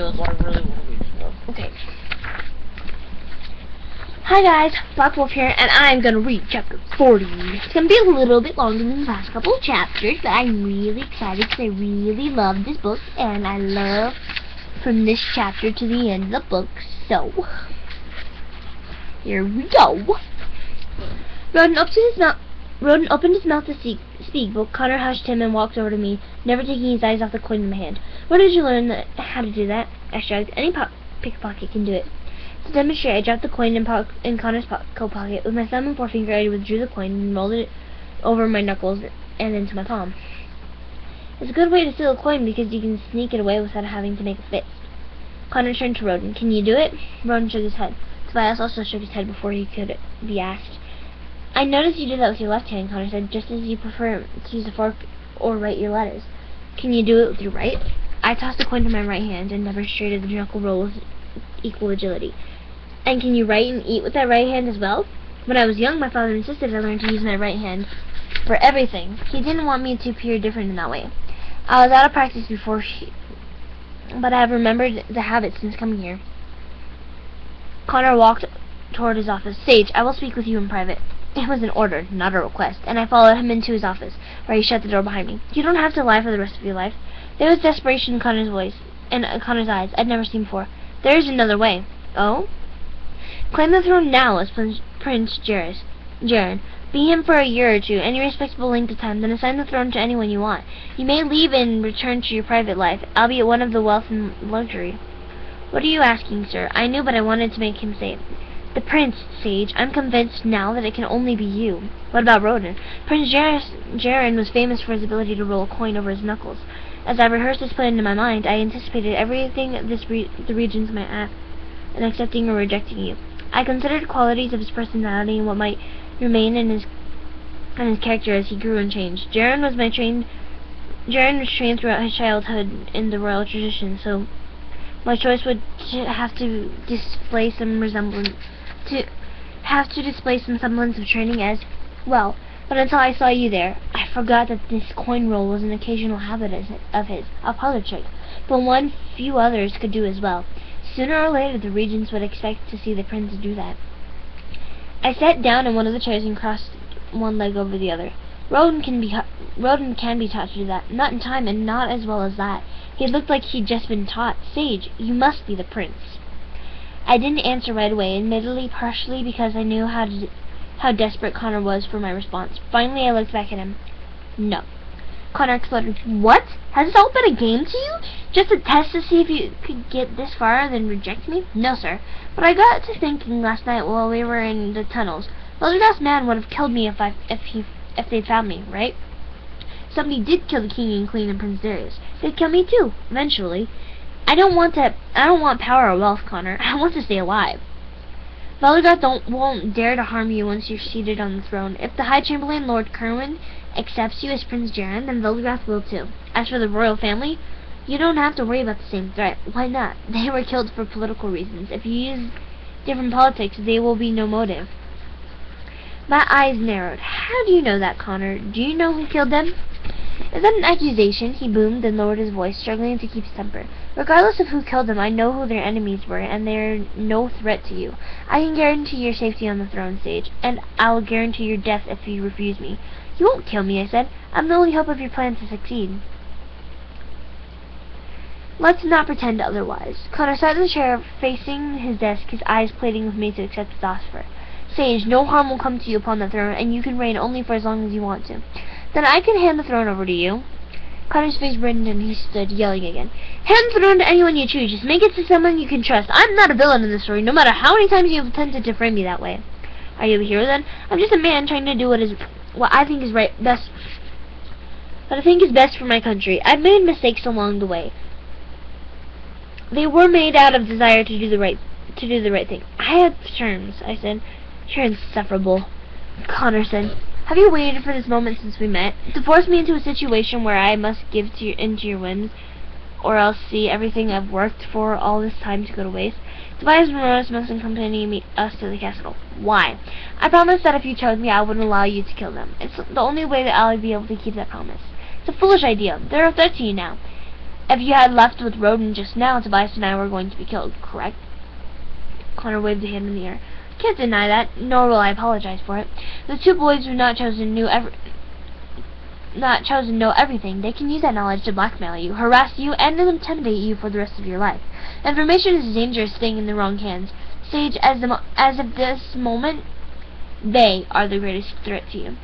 do it, so I really want to read this book. Okay. Hi guys, Black Wolf here, and I'm gonna read chapter 40. It's gonna be a little bit longer than the last couple of chapters, but I'm really excited because I really love this book, and I love from this chapter to the end of the book. So, here we go. Roden opened his mouth to speak, but Connor hushed him and walked over to me, never taking his eyes off the coin in my hand. Where did you learn how to do that? I shrugged. Any pickpocket can do it. To demonstrate, I dropped the coin in Connor's coat pocket. With my thumb and forefinger, I withdrew the coin and rolled it over my knuckles and into my palm. It's a good way to steal a coin because you can sneak it away without having to make a fist. Connor turned to Roden. Can you do it? Roden shook his head. Tobias also shook his head before he could be asked. I noticed you did that with your left hand, Connor said, just as you prefer to use a fork or write your letters. Can you do it with your right? I tossed the coin to my right hand and demonstrated the knuckle roll with equal agility. And can you write and eat with that right hand as well? When I was young, my father insisted I learn to use my right hand for everything. He didn't want me to appear different in that way. I was out of practice before, but I have remembered the habit since coming here. Connor walked toward his office. Sage, I will speak with you in private. It was an order, not a request, and I followed him into his office, where he shut the door behind me. You don't have to lie for the rest of your life. There was desperation in Connor's voice, and Connor's eyes, I'd never seen before. There is another way. Oh? Claim the throne now as Prince Jaren. Be him for a year or two, any respectable length of time, then assign the throne to anyone you want. You may leave and return to your private life, albeit one of the wealth and luxury. What are you asking, sir? I knew, but I wanted to make him say it. The prince, Sage. I'm convinced now that it can only be you. What about Roden? Prince Jaren was famous for his ability to roll a coin over his knuckles. As I rehearsed this plan in my mind, I anticipated everything the regions might ask in accepting or rejecting you. I considered qualities of his personality and what might remain in his character as he grew and changed. Jaren was trained throughout his childhood in the royal tradition, so my choice would have to display some semblance of training as well. But until I saw you there, I forgot that this coin roll was an occasional habit of his, a parlor trick, but one few others could do as well. Sooner or later, the regents would expect to see the prince do that. I sat down in one of the chairs and crossed one leg over the other. Roden can be taught to do that. Not in time, and not as well as that. He looked like he'd just been taught. Sage, you must be the prince. I didn't answer right away, admittedly, partially because I knew how desperate Connor was for my response. Finally, I looked back at him. No. Connor exploded. What? Has this all been a game to you? Just a test to see if you could get this far and then reject me? No, sir. But I got to thinking last night while we were in the tunnels. Beldergrass man would have killed me if they'd found me, right? Somebody did kill the king and queen and Prince Darius. They'd kill me too, eventually. I don't want power or wealth, Connor. I want to stay alive. Beldergrass won't dare to harm you once you're seated on the throne. If the High Chamberlain, Lord Kerwin, accepts you as Prince Jaren, then Beldergrass will too. As for the royal family, you don't have to worry about the same threat. Why not? They were killed for political reasons. If you use different politics, there will be no motive. My eyes narrowed. How do you know that, Connor? Do you know who killed them? Is that an accusation? He boomed and lowered his voice, struggling to keep his temper. Regardless of who killed them, I know who their enemies were, and they're no threat to you. I can guarantee your safety on the throne, Sage, and I'll guarantee your death if you refuse me. You won't kill me, I said. I'm the only hope of your plan to succeed. Let's not pretend otherwise. Connor sat in the chair, facing his desk, his eyes pleading with me to accept his offer. Sage, no harm will come to you upon the throne, and you can reign only for as long as you want to. Then I can hand the throne over to you. Connor's face reddened and he stood, yelling again. Hand the throne to anyone you choose. Just make it to someone you can trust. I'm not a villain in this story, no matter how many times you have attempted to frame me that way. Are you a hero then? I'm just a man trying to do what I think is best for my country. I've made mistakes along the way. They were made out of desire to do the right thing. I had terms, I said. You're insufferable, Connor said. Have you waited for this moment since we met? To force me into a situation where I must give into your whims, or else see everything I've worked for all this time to go to waste? Tobias and Morris must accompany us to the castle. Why? I promised that if you chose me, I wouldn't allow you to kill them. It's the only way that I'll be able to keep that promise. It's a foolish idea. They're a threat to you now. If you had left with Roden just now, Tobias and I were going to be killed, correct? Connor waved a hand in the air. Can't deny that, nor will I apologize for it. The two boys who not chosen know everything. They can use that knowledge to blackmail you, harass you, and intimidate you for the rest of your life. Information is a dangerous thing in the wrong hands. Sage, as of this moment, they are the greatest threat to you.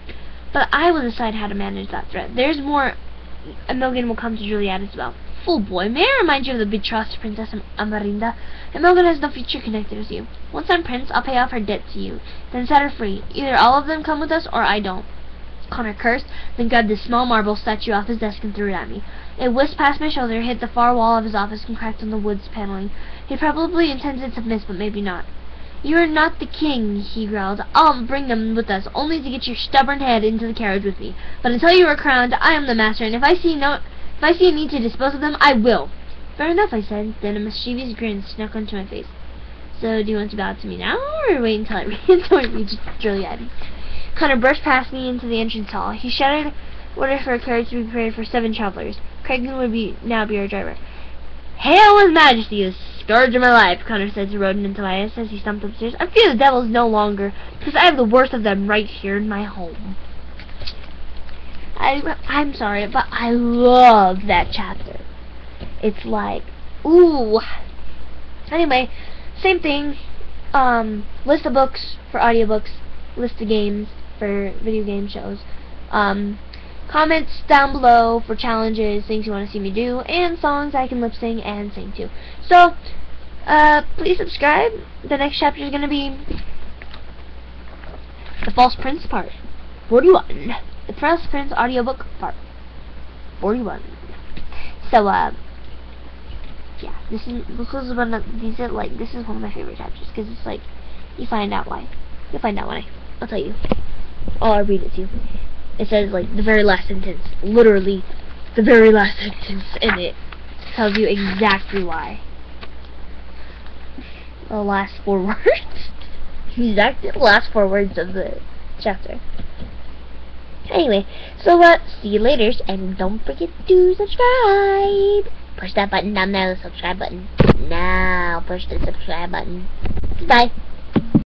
But I will decide how to manage that threat. There's more. Emilgan will come to Juliet as well. Fool boy, may I remind you of the betrothed Princess Amarinda? Emilgan has no future connected with you. Once I'm prince, I'll pay off her debt to you, then set her free. Either all of them come with us, or I don't. Connor cursed, then grabbed the small marble statue off his desk and threw it at me. It whisked past my shoulder, hit the far wall of his office, and cracked on the wood's paneling. He probably intended to miss, but maybe not. You are not the king, he growled. I'll bring them with us, only to get your stubborn head into the carriage with me. But until you are crowned, I am the master, and if I see a need to dispose of them, I will. Fair enough, I said. Then a mischievous grin snuck onto my face. So, do you want to bow to me now, or wait until I reach Juliet? Connor brushed past me into the entrance hall. He shouted orders for a carriage to be prepared for 7 travelers. Craigman would now be our driver. Hail His Majesty, the scourge of my life, Connor said to Roden and Tobias as he stumped upstairs. I fear the devils no longer, because I have the worst of them right here in my home. I'm sorry, but I love that chapter. It's like, ooh. Anyway, same thing. List of books for audiobooks, list of games for video game shows. Comments down below for challenges, things you want to see me do, and songs I can lip sing and sing to. So, please subscribe. The next chapter is going to be The False Prince Part 41. The False Prince audiobook Part 41. So, yeah, this is one of my favorite chapters, because it's like, you find out why. You'll find out why. I'll tell you. I'll read it to you. It says, like, the very last sentence. Literally, the very last sentence in it tells you exactly why. The last 4 words. Exactly the last 4 words of the chapter. Anyway, so, see you later, and don't forget to subscribe. Push that button down there, the subscribe button. Now, push the subscribe button. Bye.